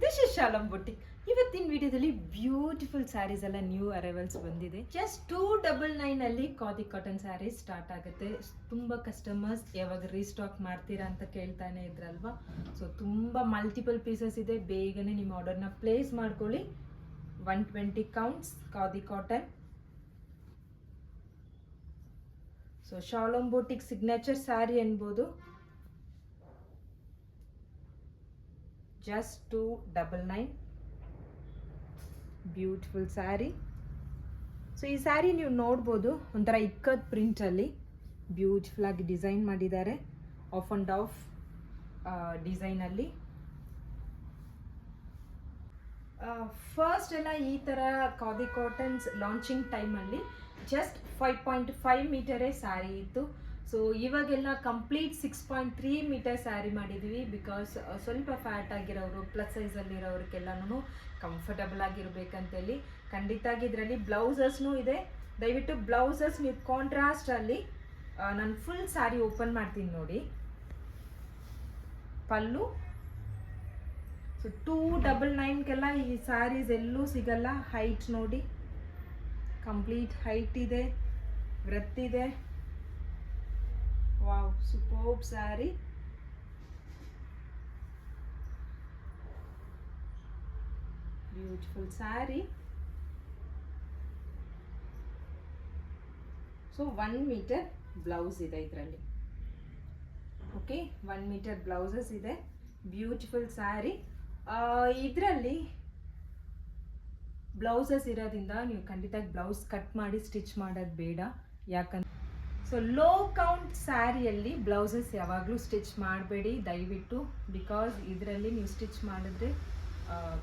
This is ಶಾಲಂ boutique. ಇವತ್ತಿನ ವಿಡಿಯೋದಲ್ಲಿ beautiful saris ಎಲ್ಲ ನ್ಯೂ ಅರೈವಲ್ಸ್ ಬಂದಿದೆ. ಜಸ್ಟ್ 299 ಅಲ್ಲಿ ಖಾದಿ ಕಾಟನ್ ಸ್ಯಾರೀಸ್ ಸ್ಟಾರ್ಟ್ ಆಗುತ್ತೆ. ತುಂಬ ಕಸ್ಟಮರ್ಸ್ ಯಾವಾಗ ರೀಸ್ಟಾಕ್ ಮಾಡ್ತೀರಾ ಅಂತ ಕೇಳ್ತಾನೆ ಇದ್ರಲ್ವಾ. ಸೊ ತುಂಬ ಮಲ್ಟಿಪಲ್ ಪೀಸಸ್ ಇದೆ, ಬೇಗನೆ ನಿಮ್ಮ ಆರ್ಡರ್ನ ಪ್ಲೇಸ್ ಮಾಡ್ಕೊಳ್ಳಿ. 120 counts khadi cotton. So ಶಾಲಂ boutique signature sari ಅನ್ಬೋದು. ಜಸ್ಟ್ 299. ಬ್ಯೂಟಿಫುಲ್ ಸ್ಯಾರಿ. ಸೊ ಈ ಸ್ಯಾರಿ ನೀವು ನೋಡ್ಬೋದು, ಒಂಥರ ಇಕ್ಕತ್ ಪ್ರಿಂಟಲ್ಲಿ ಬ್ಯೂಟಿಫುಲ್ ಆಗಿ ಡಿಸೈನ್ ಮಾಡಿದ್ದಾರೆ. ಆಫ್ ಆ್ಯಂಡ್ ಆಫ್ ಡಿಸೈನಲ್ಲಿ. ಫಸ್ಟ್ ಎಲ್ಲ ಈ ಥರ ಖಾದಿ ಕಾಟನ್ಸ್ ಲಾಂಚಿಂಗ್ ಟೈಮಲ್ಲಿ ಜಸ್ಟ್ 5.5 ಮೀಟರೇ ಸ್ಯಾರಿ ಇತ್ತು. ಸೊ ಇವಾಗೆಲ್ಲ ಕಂಪ್ಲೀಟ್ 6.3 ಮೀಟರ್ ಸ್ಯಾರಿ ಮಾಡಿದ್ವಿ. ಬಿಕಾಸ್ ಸ್ವಲ್ಪ ಫ್ಯಾಟ್ ಆಗಿರೋರು, ಪ್ಲಸ್ ಸೈಜಲ್ಲಿರೋರಿಗೆಲ್ಲನೂ ಕಂಫರ್ಟಬಲ್ ಆಗಿರ್ಬೇಕಂತೇಳಿ. ಖಂಡಿತಾಗಿ ಇದರಲ್ಲಿ ಬ್ಲೌಸಸ್ನೂ ಇದೆ. ದಯವಿಟ್ಟು ಬ್ಲೌಸಸ್ ನೀವು ಕಾಂಟ್ರಾಸ್ಟಲ್ಲಿ ನಾನು ಫುಲ್ ಸ್ಯಾರಿ ಓಪನ್ ಮಾಡ್ತೀನಿ ನೋಡಿ. ಪಲ್ಲು. ಸೊ 299ಗೆಲ್ಲ ಈ ಸ್ಯಾರೀಸ್ ಎಲ್ಲೂ ಸಿಗಲ್ಲ. ಹೈಟ್ ನೋಡಿ, ಕಂಪ್ಲೀಟ್ ಹೈಟ್ ಇದೆ, ವೃತ್ತಿದೆ. Wow, superb sari. Beautiful sari. So 1 metre blouse ಇದೆ ಇದರಲ್ಲಿ. ಓಕೆ, 1 ಮೀಟರ್ ಬ್ಲೌಸಸ್ ಇದೆ. ಬ್ಯೂಟಿಫುಲ್ ಸ್ಯಾರಿ. ಇದರಲ್ಲಿ ಬ್ಲೌಸಸ್ ಇರೋದ್ರಿಂದ ನೀವು ಖಂಡಿತ ಬ್ಲೌಸ್ ಕಟ್ ಮಾಡಿ ಸ್ಟಿಚ್ ಮಾಡೋದು ಬೇಡ. ಯಾಕಂದ್ರೆ ಸೊ ಲೋ ಕೌಂಟ್ ಸ್ಯಾರಿಯಲ್ಲಿ ಬ್ಲೌಸಸ್ ಯಾವಾಗಲೂ ಸ್ಟಿಚ್ ಮಾಡಬೇಡಿ ದಯವಿಟ್ಟು. ಬಿಕಾಸ್ ಇದರಲ್ಲಿ ನೀವು ಸ್ಟಿಚ್ ಮಾಡಿದ್ರೆ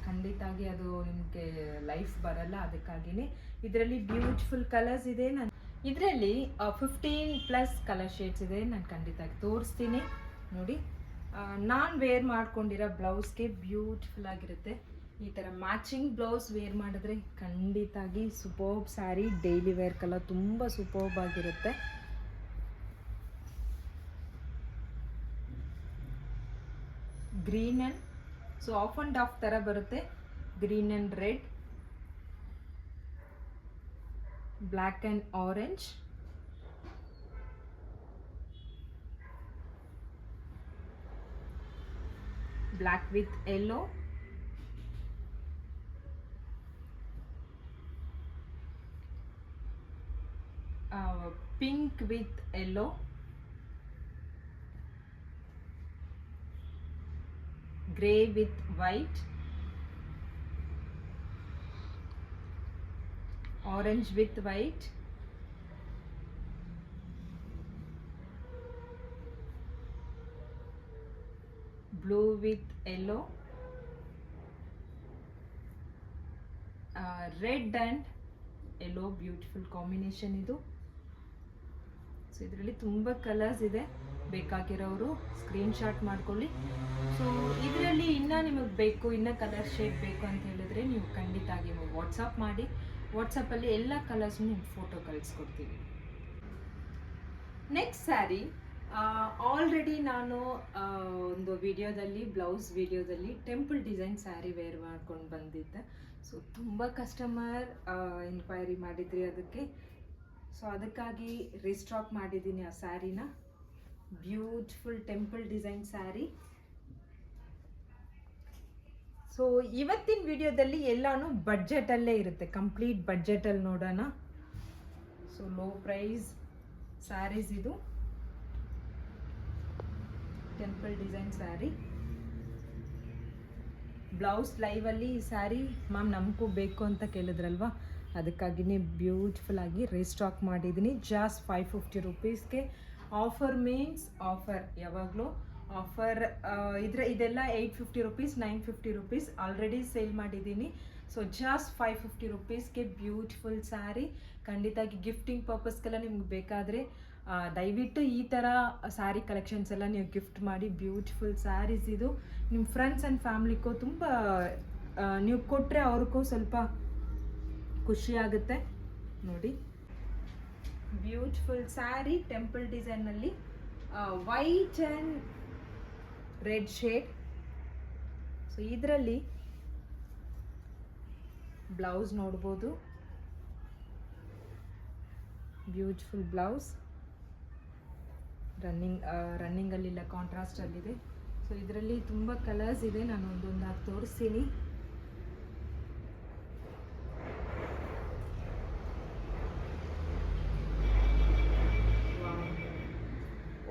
ಖಂಡಿತಾಗಿ ಅದು ನಿಮಗೆ ಲೈಫ್ ಬರಲ್ಲ. ಅದಕ್ಕಾಗಿಯೇ ಇದರಲ್ಲಿ ಬ್ಯೂಟಿಫುಲ್ ಕಲರ್ಸ್ ಇದೆ. ನಾನು ಇದರಲ್ಲಿ 15+ ಕಲರ್ ಶೇಡ್ಸ್ ಇದೆ. ನಾನು ಖಂಡಿತಾಗಿ ತೋರಿಸ್ತೀನಿ ನೋಡಿ. ನಾನು ವೇರ್ ಮಾಡ್ಕೊಂಡಿರೋ ಬ್ಲೌಸ್ಗೆ ಬ್ಯೂಟಿಫುಲ್ ಆಗಿರುತ್ತೆ. ಈ ಥರ ಮ್ಯಾಚಿಂಗ್ ಬ್ಲೌಸ್ ವೇರ್ ಮಾಡಿದ್ರೆ ಖಂಡಿತಾಗಿ superb sari. Daily wear colour ತುಂಬ ಸೂಪರ್ಬ್ ಆಗಿರುತ್ತೆ. Green and so half and half ಥರ ಬರುತ್ತೆ. Green and red, black and orange, black with yellow, pink with yellow, grey with white, orange with white, blue with yellow, red and yellow. Beautiful combination ಇದು. So ಇದರಲ್ಲಿ ತುಂಬ colours ಇದೆ. ಬೇಕಾಗಿರೋರು screenshot ಮಾಡ್ಕೊಳ್ಳಿ. So ಇದರಲ್ಲಿ ಇನ್ನೂ ನಿಮಗೆ ಬೇಕು, ಇನ್ನೂ ಕಲರ್ ಶೇಡ್ ಬೇಕು ಅಂತ ಹೇಳಿದ್ರೆ ನೀವು ಖಂಡಿತಾಗಿ ವಾಟ್ಸಪ್ ಮಾಡಿ. ವಾಟ್ಸಪ್ಪಲ್ಲಿ ಎಲ್ಲ ಕಲರ್ಸ್ನು ನಿಮ್ಗೆ ಫೋಟೋ ಕಳಿಸ್ಕೊಡ್ತೀವಿ. ನೆಕ್ಸ್ಟ್ ಸ್ಯಾರಿ. ಆಲ್ರೆಡಿ ನಾನು ಒಂದು ಬ್ಲೌಸ್ ವಿಡಿಯೋದಲ್ಲಿ ಟೆಂಪಲ್ ಡಿಸೈನ್ ಸ್ಯಾರಿ ವೇರ್ ಮಾಡ್ಕೊಂಡು ಬಂದಿದ್ದೆ. ಸೊ ತುಂಬ ಕಸ್ಟಮರ್ ಇನ್ಕ್ವೈರಿ ಮಾಡಿದ್ರಿ ಅದಕ್ಕೆ. ಸೊ ಅದಕ್ಕಾಗಿ ರೀಸ್ಟಾಕ್ ಮಾಡಿದ್ದೀನಿ ಆ ಸ್ಯಾರಿನ. Beautiful temple design sari. So ಇವತ್ತಿನ ವಿಡಿಯೋದಲ್ಲಿ ಎಲ್ಲಾನು ಬಡ್ಜೆಟಲ್ಲೇ ಇರುತ್ತೆ, ಕಂಪ್ಲೀಟ್ ಬಡ್ಜೆಟಲ್ಲಿ ನೋಡೋಣ. ಸೊ ಲೋ ಪ್ರೈಸ್ ಸ್ಯಾರೀಸ್ ಇದು. Temple design sari. ಬ್ಲೌಸ್ ಲೈವಲ್ಲಿ ಈ ಸ್ಯಾರಿ ಮ್ಯಾಮ್ ನಮಗೂ ಬೇಕು ಅಂತ ಕೇಳಿದ್ರಲ್ವಾ, ಅದಕ್ಕಾಗಿಯೇ ಬ್ಯೂಟಿಫುಲ್ ಆಗಿ ರೀಸ್ಟಾಕ್ ಮಾಡಿದ್ದೀನಿ. ಜಸ್ಟ್ 550 ರುಪೀಸ್ಗೆ. ಆಫರ್ ಮೀನ್ಸ್ ಆಫರ್, ಯಾವಾಗಲೂ ಆಫರ್. ಇದೆಲ್ಲ 850 ರುಪೀಸ್, 950 ರುಪೀಸ್ ಆಲ್ರೆಡಿ ಸೇಲ್ ಮಾಡಿದ್ದೀನಿ. ಸೊ ಜಸ್ಟ್ 550 ರುಪೀಸ್ಗೆ ಬ್ಯೂಟಿಫುಲ್ ಸ್ಯಾರಿ. ಖಂಡಿತಾಗಿ ಗಿಫ್ಟಿಂಗ್ ಪರ್ಪಸ್ಗೆಲ್ಲ ನಿಮ್ಗೆ ಬೇಕಾದರೆ ದಯವಿಟ್ಟು ಈ ಥರ ಸ್ಯಾರಿ ಕಲೆಕ್ಷನ್ಸ್ ಎಲ್ಲ ನೀವು ಗಿಫ್ಟ್ ಮಾಡಿ. ಬ್ಯೂಟಿಫುಲ್ ಸ್ಯಾರೀಸ್ ಇದು. ನಿಮ್ಮ ಫ್ರೆಂಡ್ಸ್ ಆ್ಯಂಡ್ ಫ್ಯಾಮ್ಲಿಗೂ ತುಂಬ ನೀವು ಕೊಟ್ಟರೆ ಅವ್ರಿಗೂ ಸ್ವಲ್ಪ ಖುಷಿ ಆಗುತ್ತೆ ನೋಡಿ. ಬ್ಯೂಟಿಫುಲ್ ಸ್ಯಾರಿ ಟೆಂಪಲ್ ಡಿಸೈನಲ್ಲಿ white and red shade. So ಇದರಲ್ಲಿ ಬ್ಲೌಸ್ ನೋಡ್ಬೋದು, ಬ್ಯೂಟಿಫುಲ್ ಬ್ಲೌಸ್. ರನ್ನಿಂಗಲ್ಲಿಲ್ಲ, ಕಾಂಟ್ರಾಸ್ಟಲ್ಲಿದೆ. ಸೊ ಇದರಲ್ಲಿ ತುಂಬ ಕಲರ್ಸ್ ಇದೆ, ನಾನು ಒಂದೊಂದಾಗಿ ತೋರಿಸ್ತೀನಿ.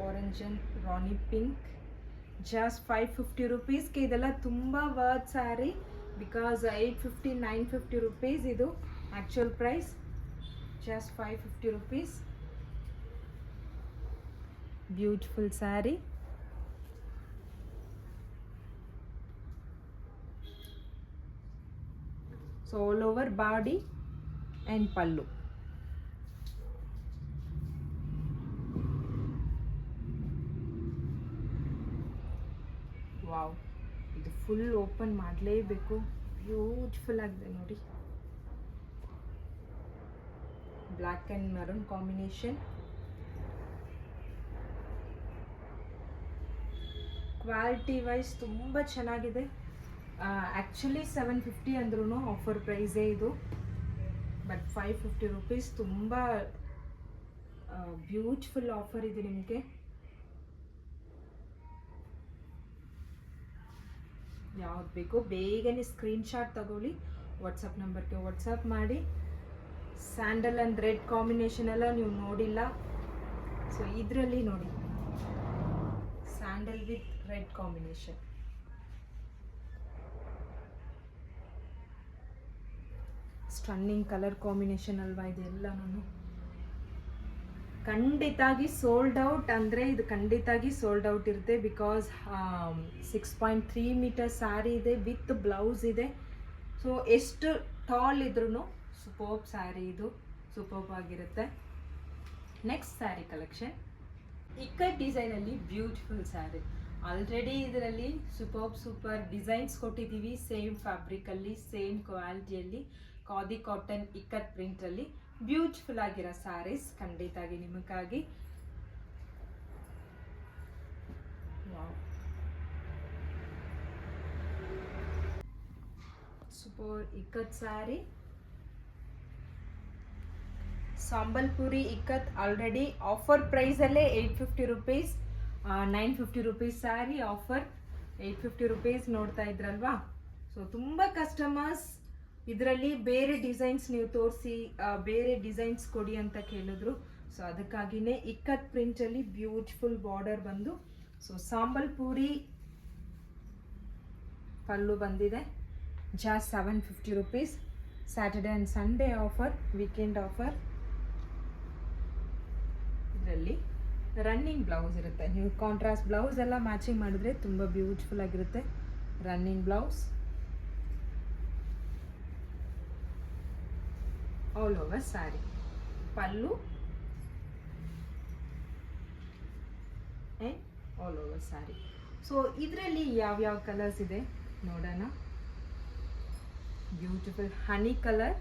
ಆರೆಂಜ್ ಆ್ಯಂಡ್ ರಾಣಿ ಪಿಂಕ್, ಜಸ್ಟ್ 550 ರುಪೀಸ್ಗೆ ಇದೆಲ್ಲ ತುಂಬ ವರ್ತ್ ಸ್ಯಾರಿ. ಬಿಕಾಸ್ 850 950 ರುಪೀಸ್ ಇದು actual price. Just 550 rupees. Beautiful sari. So all over body and pallu. Wow, ಇದು ಫುಲ್ ಓಪನ್ ಮಾಡಲೇಬೇಕು, ಬ್ಯೂಟಿಫುಲ್ ಆಗಿದೆ ನೋಡಿ. Black and maroon combination. Quality wise ತುಂಬ ಚೆನ್ನಾಗಿದೆ. ಆ್ಯಕ್ಚುಲಿ 750 ಅಂದ್ರೂ ಆಫರ್ ಪ್ರೈಸೇ ಇದು, ಬಟ್ 550 ರುಪೀಸ್ ತುಂಬ ಬ್ಯೂಟಿಫುಲ್ ಆಫರ್ ಇದೆ ನಿಮಗೆ. ಯಾವ್ದು ಬೇಕೋ ಬೇಗನೆ ಸ್ಕ್ರೀನ್ಶಾಟ್ ತಗೊಳ್ಳಿ, ವಾಟ್ಸಪ್ ನಂಬರ್ಗೆ ವಾಟ್ಸಪ್ ಮಾಡಿ. ಸ್ಯಾಂಡಲ್ ಆ್ಯಂಡ್ ರೆಡ್ ಕಾಂಬಿನೇಷನ್ ಎಲ್ಲ ನೀವು ನೋಡಿಲ್ಲ, ಸೊ ಇದರಲ್ಲಿ ನೋಡಿ, sandal with red combination. Stunning colour combination ಅಲ್ವಾ ಇದೆಲ್ಲನೂ. ಖಂಡಿತಾಗಿ ಸೋಲ್ಡ್ ಔಟ್ ಅಂದರೆ ಇದು ಖಂಡಿತಾಗಿ ಸೋಲ್ಡ್ ಔಟ್ ಇರುತ್ತೆ. ಬಿಕಾಸ್ 6.3 ಮೀಟರ್ ಸ್ಯಾರಿ ಇದೆ, ವಿತ್ ಬ್ಲೌಸ್ ಇದೆ. ಸೊ ಎಷ್ಟು ಟಾಲ್ ಇದ್ರೂ ಸೂಪರ್ಬ್ ಸ್ಯಾರಿ ಇದು, ಸೂಪರ್ಬ್ ಆಗಿರುತ್ತೆ. ನೆಕ್ಸ್ಟ್ ಸ್ಯಾರಿ ಕಲೆಕ್ಷನ್, ಇಕ್ಕಟ್ ಡಿಸೈನಲ್ಲಿ ಬ್ಯೂಟಿಫುಲ್ ಸ್ಯಾರಿ. ಆಲ್ರೆಡಿ ಇದರಲ್ಲಿ ಸೂಪರ್ ಡಿಸೈನ್ಸ್ ಕೊಟ್ಟಿದ್ದೀವಿ, ಸೇಮ್ ಫ್ಯಾಬ್ರಿಕಲ್ಲಿ, ಸೇಮ್ ಕ್ವಾಲಿಟಿಯಲ್ಲಿ, ಖಾದಿ ಕಾಟನ್ ಇಕ್ಕಟ್ ಪ್ರಿಂಟಲ್ಲಿ ಬ್ಯೂಟಿಫುಲ್ ಆಗಿರೋ ಸ್ಯಾರೀಸ್ ಖಂಡಿತಾಗಿ ನಿಮಗಾಗಿ. Super ikat sari. Sambalpuri ikat already offer ಪ್ರೈಸಲ್ಲೇ 850 rupees, 950 rupees sari offer, 850 rupees ನೋಡ್ತಾ ಇದ್ರಲ್ವಾ. ಸೊ ತುಂಬ ಕಸ್ಟಮರ್ಸ್ ಇದರಲ್ಲಿ ಬೇರೆ ಡಿಸೈನ್ಸ್ ನೀವು ತೋರಿಸಿ, ಬೇರೆ ಡಿಸೈನ್ಸ್ ಕೊಡಿ ಅಂತ ಕೇಳಿದ್ರು. ಸೊ ಅದಕ್ಕಾಗಿಯೇ ಇಕ್ಕತ್ ಪ್ರಿಂಟಲ್ಲಿ ಬ್ಯೂಟಿಫುಲ್ ಬಾರ್ಡರ್ ಬಂದು, ಸೊ ಸಂಬಲ್ಪುರಿ ಪಲ್ಲು ಬಂದಿದೆ. Just 750 rupees. Saturday and Sunday offer, weekend offer. ಇದರಲ್ಲಿ ರನ್ನಿಂಗ್ ಬ್ಲೌಸ್ ಇರುತ್ತೆ, ನೀವು ಕಾಂಟ್ರಾಸ್ಟ್ ಬ್ಲೌಸ್ ಎಲ್ಲ ಮ್ಯಾಚಿಂಗ್ ಮಾಡಿದ್ರೆ ತುಂಬ ಬ್ಯೂಟಿಫುಲ್ ಆಗಿರುತ್ತೆ. Running blouse all over sari, ಪಲ್ಲು and all over sari. So ಇದರಲ್ಲಿ ಯಾವ್ಯಾವ ಕಲರ್ಸ್ ಇದೆ ನೋಡೋಣ. Beautiful honey colour,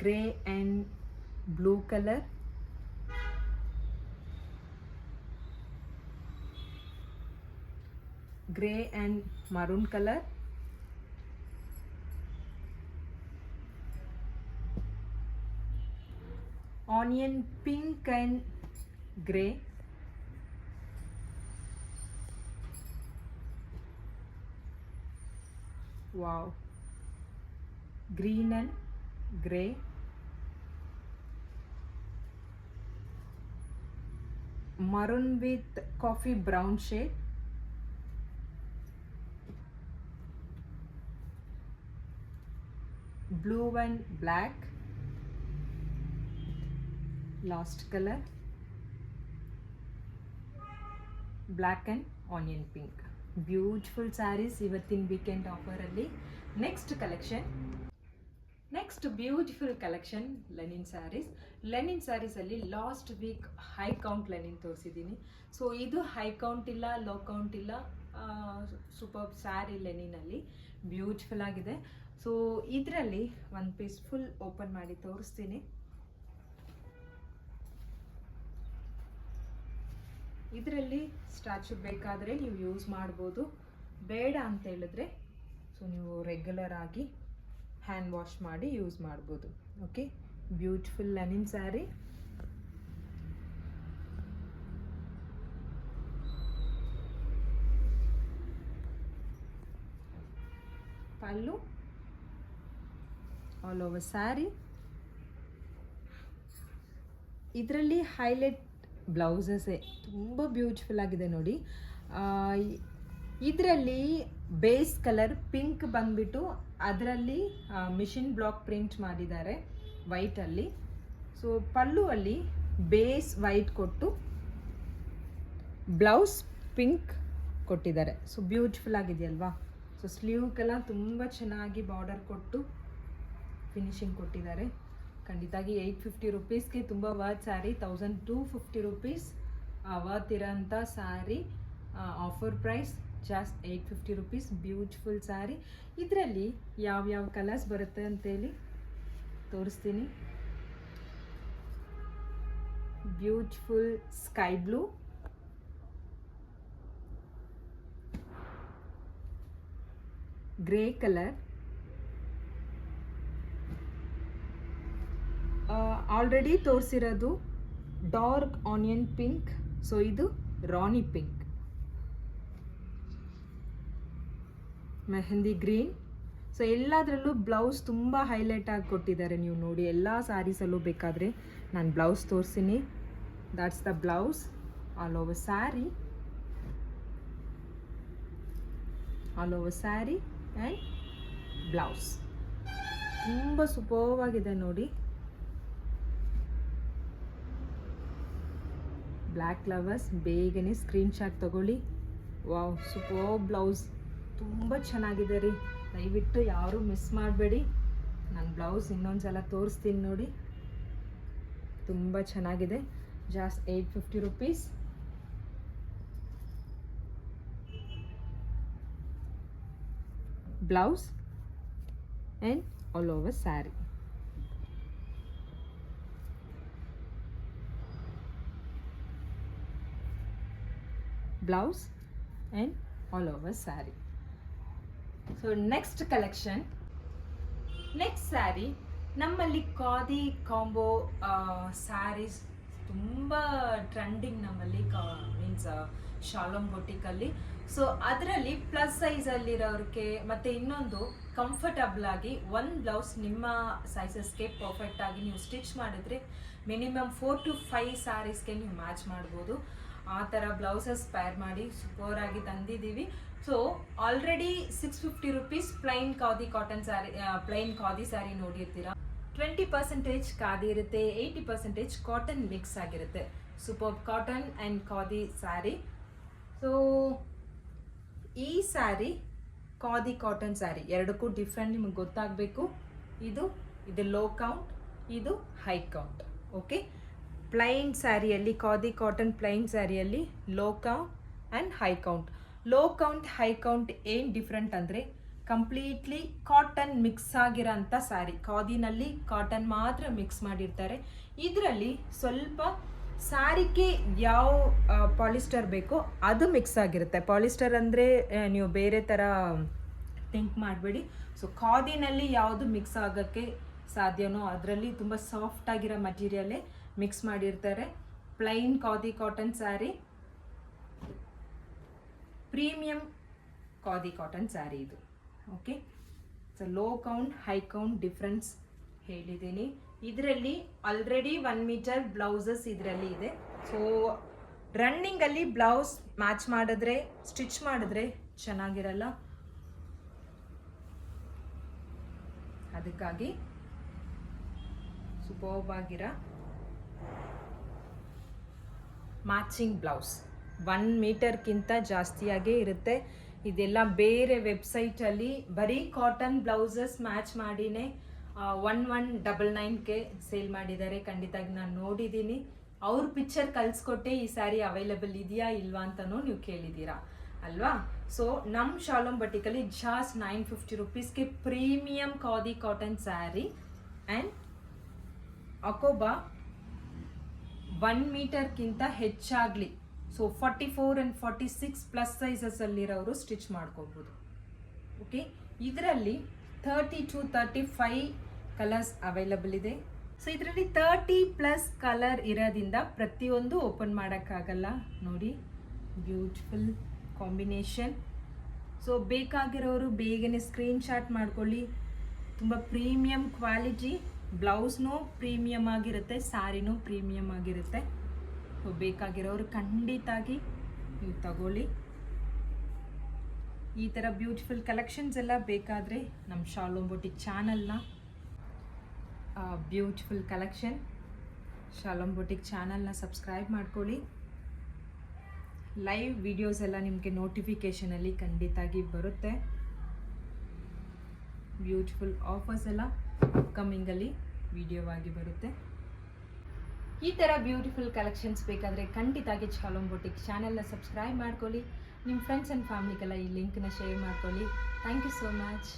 grey and blue colour, grey and maroon color, onion pink and grey, wow, green and grey, maroon with coffee brown shade, blue and black, last color, black and onion pink. Beautiful saris ಇವತ್ತಿನ weekend ಆಫರಲ್ಲಿ. Next collection, next beautiful collection linen saris. Linen ಸ್ಯಾರೀಸಲ್ಲಿ last week high count linen ತೋರಿಸಿದ್ದೀನಿ. So ಇದು high count ಇಲ್ಲ, low count ಇಲ್ಲ, super sari ಲೆನಿನಲ್ಲಿ beautiful ಆಗಿದೆ. So ಇದರಲ್ಲಿ ಒಂದು ಪೀಸ್ ಫುಲ್ ಓಪನ್ ಮಾಡಿ ತೋರಿಸ್ತೀನಿ. ಇದರಲ್ಲಿ ಸ್ಟ್ಯಾಚು ಬೇಕಾದರೆ ನೀವು ಯೂಸ್ ಮಾಡ್ಬೋದು, ಬೇಡ ಅಂತ ಹೇಳಿದ್ರೆ ಸೊ ನೀವು ರೆಗ್ಯುಲರ್ ಆಗಿ ಹ್ಯಾಂಡ್ ವಾಶ್ ಮಾಡಿ ಯೂಸ್ ಮಾಡ್ಬೋದು. Okay, beautiful linen sari. Pallu all over sari. ಇದರಲ್ಲಿ ಹೈಲೈಟ್ ಬ್ಲೌಸಸ್ಸೇ ತುಂಬ ಬ್ಯೂಟಿಫುಲ್ ಆಗಿದೆ ನೋಡಿ. ಇದರಲ್ಲಿ ಬೇಸ್ ಕಲರ್ ಪಿಂಕ್ ಬಂದ್ಬಿಟ್ಟು ಅದರಲ್ಲಿ ಮಿಷಿನ್ ಬ್ಲಾಕ್ ಪ್ರಿಂಟ್ ಮಾಡಿದ್ದಾರೆ ವೈಟಲ್ಲಿ. ಸೊ ಪಲ್ಲುವಲ್ಲಿ ಬೇಸ್ ವೈಟ್ ಕೊಟ್ಟು ಬ್ಲೌಸ್ ಪಿಂಕ್ ಕೊಟ್ಟಿದ್ದಾರೆ. ಸೊ ಬ್ಯೂಟಿಫುಲ್ ಆಗಿದೆಯಲ್ವಾ. ಸೊ ಸ್ಲೀವ್ಗೆಲ್ಲ ತುಂಬ ಚೆನ್ನಾಗಿ ಬಾರ್ಡರ್ ಕೊಟ್ಟು ಫಿನಿಶಿಂಗ್ ಕೊಟ್ಟಿದ್ದಾರೆ. ಖಂಡಿತಾಗಿ 850 ರುಪೀಸ್ಗೆ ತುಂಬ ವರ್ತ್ ಸ್ಯಾರಿ. 1250 ರುಪೀಸ್ ವರ್ತ್ ಇರೋಂಥ sari. Offer price just 850 rupees. Beautiful sari. ಇದರಲ್ಲಿ ಯಾವ್ಯಾವ ಕಲರ್ಸ್ ಬರುತ್ತೆ ಅಂತೇಳಿ ತೋರಿಸ್ತೀನಿ. Beautiful sky blue, grey colour, already ತೋರಿಸಿರೋದು ಡಾರ್ಕ್ ಆನಿಯನ್ ಪಿಂಕ್. ಸೊ ಇದು ರಾಣಿ ಪಿಂಕ್, ಮೆಹಂದಿ ಗ್ರೀನ್. ಸೊ ಎಲ್ಲದರಲ್ಲೂ ಬ್ಲೌಸ್ ತುಂಬ ಹೈಲೈಟ್ ಆಗಿ ಕೊಟ್ಟಿದ್ದಾರೆ. ನೀವು ನೋಡಿ ಎಲ್ಲ ಸ್ಯಾರೀಸಲ್ಲೂ ಬೇಕಾದರೆ ನಾನು ಬ್ಲೌಸ್ ತೋರಿಸ್ತೀನಿ. That's the blouse all over sari, all over sari and blouse ತುಂಬ ಸೂಪರ್ವ್ ಆಗಿದೆ ನೋಡಿ. ಬ್ಲ್ಯಾಕ್ ಲವರ್ಸ್ ಬೇಗನೆ ಸ್ಕ್ರೀನ್ಶಾಟ್ ತಗೊಳ್ಳಿ. ವಾವ್, ಸೂಪರ್ ಬ್ಲೌಸ್, ತುಂಬ ಚೆನ್ನಾಗಿದೆ ರೀ. ದಯವಿಟ್ಟು ಯಾರೂ ಮಿಸ್ ಮಾಡಬೇಡಿ. ನಾನು ಬ್ಲೌಸ್ ಇನ್ನೊಂದು ಸಲ ತೋರಿಸ್ತೀನಿ ನೋಡಿ. ತುಂಬ ಚೆನ್ನಾಗಿದೆ. Just 850 rupees. Blouse and all over sari. Blouse and all over sari. So next collection, next sari. ನಮ್ಮಲ್ಲಿ ಖಾದಿ ಕಾಂಬೋ ಸ್ಯಾರೀಸ್ ತುಂಬ ಟ್ರೆಂಡಿಂಗ್ ನಮ್ಮಲ್ಲಿ, ಮೀನ್ಸ್ ಶಾಲೋಮ್ ಬೊಟಿಕಲ್ಲಿ. ಸೊ ಅದರಲ್ಲಿ ಪ್ಲಸ್ ಸೈಜಲ್ಲಿರೋರಿಗೆ ಮತ್ತು ಇನ್ನೊಂದು ಕಂಫರ್ಟಬಲ್ ಆಗಿ ಒಂದು ಬ್ಲೌಸ್ ನಿಮ್ಮ ಸೈಜಸ್ಗೆ ಪರ್ಫೆಕ್ಟಾಗಿ ನೀವು ಸ್ಟಿಚ್ ಮಾಡಿದ್ರೆ ಮಿನಿಮಮ್ 4 to 5 ಸ್ಯಾರೀಸ್ಗೆ ನೀವು ಮ್ಯಾಚ್ ಮಾಡ್ಬೋದು. ಆ ಥರ ಬ್ಲೌಸಸ್ ಪೇರ್ ಮಾಡಿ ಸೂಪರಾಗಿ ತಂದಿದ್ದೀವಿ. So already 650 rupees plain khadi cotton sari, plain khadi sari ನೋಡಿರ್ತೀರಾ. 20% ಖಾದಿ ಇರುತ್ತೆ, 80% ಕಾಟನ್ ಮಿಕ್ಸ್ ಆಗಿರುತ್ತೆ. Super cotton and khadi sari. So ಈ ಸ್ಯಾರಿ ಖಾದಿ ಕಾಟನ್ ಸ್ಯಾರಿ ಎರಡಕ್ಕೂ ಡಿಫ್ರೆಂಟ್ ನಿಮಗೆ ಗೊತ್ತಾಗಬೇಕು. ಇದು ಲೋ ಕೌಂಟ್, ಇದು ಹೈ ಕೌಂಟ್. ಓಕೆ, ಪ್ಲೈನ್ ಸ್ಯಾರಿಯಲ್ಲಿ ಖಾದಿ ಕಾಟನ್ ಪ್ಲೈನ್ ಸ್ಯಾರಿಯಲ್ಲಿ low count and high count. Low count high count ಏನು ಡಿಫ್ರೆಂಟ್ ಅಂದರೆ ಕಂಪ್ಲೀಟ್ಲಿ ಕಾಟನ್ ಮಿಕ್ಸ್ ಆಗಿರೋ ಅಂಥ ಸ್ಯಾರಿ. ಖಾದಿನಲ್ಲಿ ಕಾಟನ್ ಮಾತ್ರ ಮಿಕ್ಸ್ ಮಾಡಿರ್ತಾರೆ. ಇದರಲ್ಲಿ ಸ್ವಲ್ಪ ಸ್ಯಾರಿಗೆ ಯಾವ ಪಾಲಿಸ್ಟರ್ ಬೇಕೋ ಅದು ಮಿಕ್ಸ್ ಆಗಿರುತ್ತೆ. ಪಾಲಿಸ್ಟರ್ ಅಂದರೆ ನೀವು ಬೇರೆ ಥರ ಥಿಂಕ್ ಮಾಡಬೇಡಿ. ಸೊ ಖಾದಿನಲ್ಲಿ ಯಾವುದು ಮಿಕ್ಸ್ ಆಗೋಕ್ಕೆ ಸಾಧ್ಯನೋ ಅದರಲ್ಲಿ ತುಂಬ ಸಾಫ್ಟ್ ಆಗಿರೋ ಮಟೀರಿಯಲ್ಲೇ ಮಿಕ್ಸ್ ಮಾಡಿರ್ತಾರೆ. Plain khadi cotton sari, premium khadi cotton sari ಇದು. Okay, so low count high count difference ಹೇಳಿದ್ದೀನಿ. ಇದರಲ್ಲಿ ಆಲ್ರೆಡಿ 1 ಮೀಟರ್ ಬ್ಲೌಸಸ್ ಇದರಲ್ಲಿ ಇದೆ. ಸೊ ರನ್ನಿಂಗಲ್ಲಿ ಬ್ಲೌಸ್ ಮ್ಯಾಚ್ ಮಾಡಿದ್ರೆ, ಸ್ಟಿಚ್ ಮಾಡಿದ್ರೆ ಚೆನ್ನಾಗಿರಲ್ಲ. ಅದಕ್ಕಾಗಿ ಸೂಪರ್ಬ್ ಆಗಿರೋ ಮ್ಯಾಚಿಂಗ್ ಬ್ಲೌಸ್ 1 ಮೀಟರ್ಗಿಂತ ಜಾಸ್ತಿಯಾಗೇ ಇರುತ್ತೆ. ಇದೆಲ್ಲ ಬೇರೆ ವೆಬ್ಸೈಟಲ್ಲಿ ಬರೀ ಕಾಟನ್ ಬ್ಲೌಸಸ್ ಮ್ಯಾಚ್ ಮಾಡಿನೇ 1199ಗೆ ಸೇಲ್ ಮಾಡಿದ್ದಾರೆ. ಖಂಡಿತವಾಗಿ ನಾನು ನೋಡಿದ್ದೀನಿ. ಅವ್ರ ಪಿಕ್ಚರ್ ಕಳಿಸ್ಕೊಟ್ಟೆ ಈ ಸ್ಯಾರಿ ಅವೈಲೇಬಲ್ ಇದೆಯಾ ಇಲ್ವಾ ಅಂತಲೂ ನೀವು ಕೇಳಿದ್ದೀರಾ ಅಲ್ವಾ. ಸೊ ನಮ್ಮ ಶಾಲೋಮ್ ಬಟಿಕಲ್ಲಿ ಜಾಸ್ಟ್ 950 ರುಪೀಸ್ಗೆ premium khadi cotton sari and ಅಕೋಬಾ 1 ಮೀಟರ್ಗಿಂತ ಹೆಚ್ಚಾಗಲಿ ಸೊ 44 ಆ್ಯಂಡ್ 46 ಪ್ಲಸ್ ಸೈಜಸಲ್ಲಿರೋರು ಸ್ಟಿಚ್ ಮಾಡ್ಕೋಬೋದು. ಓಕೆ, ಇದರಲ್ಲಿ 30 to 35 ಕಲರ್ಸ್ ಅವೈಲಬಲ್ ಇದೆ. ಸೊ ಇದರಲ್ಲಿ 30+ ಕಲರ್ ಇರೋದ್ರಿಂದ ಪ್ರತಿಯೊಂದು ಓಪನ್ ಮಾಡೋಕ್ಕಾಗಲ್ಲ. ನೋಡಿ, ಬ್ಯೂಟಿಫುಲ್ ಕಾಂಬಿನೇಷನ್. ಸೊ ಬೇಕಾಗಿರೋರು ಬೇಗನೆ ಸ್ಕ್ರೀನ್ಶಾಟ್ ಮಾಡ್ಕೊಳ್ಳಿ. ತುಂಬ ಪ್ರೀಮಿಯಂ ಕ್ವಾಲಿಟಿ, ಬ್ಲೌಸ್ನೂ ಪ್ರೀಮಿಯಮ್ ಆಗಿರುತ್ತೆ, ಸ್ಯಾರಿನೂ ಪ್ರೀಮಿಯಮ್ ಆಗಿರುತ್ತೆ. ಸೊ ಬೇಕಾಗಿರೋರು ಖಂಡಿತಾಗಿ ನೀವು ತಗೊಳ್ಳಿ. ಈ ಥರ ಬ್ಯೂಟಿಫುಲ್ ಕಲೆಕ್ಷನ್ಸ್ ಎಲ್ಲ ಬೇಕಾದರೆ ನಮ್ಮ ಶಾಲೋಮ್ ಬೊಟಿಕ್ ಚಾನಲ್ನ ಬ್ಯೂಟಿಫುಲ್ ಕಲೆಕ್ಷನ್ ಶಾಲೋಮ್ ಬೊಟಿಕ್ ಚಾನಲ್ನ ಸಬ್ಸ್ಕ್ರೈಬ್ ಮಾಡ್ಕೊಳ್ಳಿ. ಲೈವ್ ವಿಡಿಯೋಸ್ ಎಲ್ಲ ನಿಮಗೆ ನೋಟಿಫಿಕೇಷನಲ್ಲಿ ಖಂಡಿತಾಗಿ ಬರುತ್ತೆ. ಬ್ಯೂಟಿಫುಲ್ ಆಫರ್ಸ್ ಎಲ್ಲ ಅಪ್ಕಮಿಂಗಲ್ಲಿ ವಿಡಿಯೋ ಆಗಿ ಬರುತ್ತೆ. ಈ ಥರ ಬ್ಯೂಟಿಫುಲ್ ಕಲೆಕ್ಷನ್ಸ್ ಬೇಕಾದರೆ ಖಂಡಿತಾಗಿ ಶಾಲೋಮ್ ಬೊಟಿಕ್ ಚಾನಲ್ನ ಸಬ್ಸ್ಕ್ರೈಬ್ ಮಾಡ್ಕೊಳ್ಳಿ. ನಿಮ್ಮ ಫ್ರೆಂಡ್ಸ್ ಆ್ಯಂಡ್ ಫ್ಯಾಮಿಲಿಗೆಲ್ಲ ಈ ಲಿಂಕ್ನ ಶೇರ್ ಮಾಡ್ಕೊಳ್ಳಿ. Thank you so much.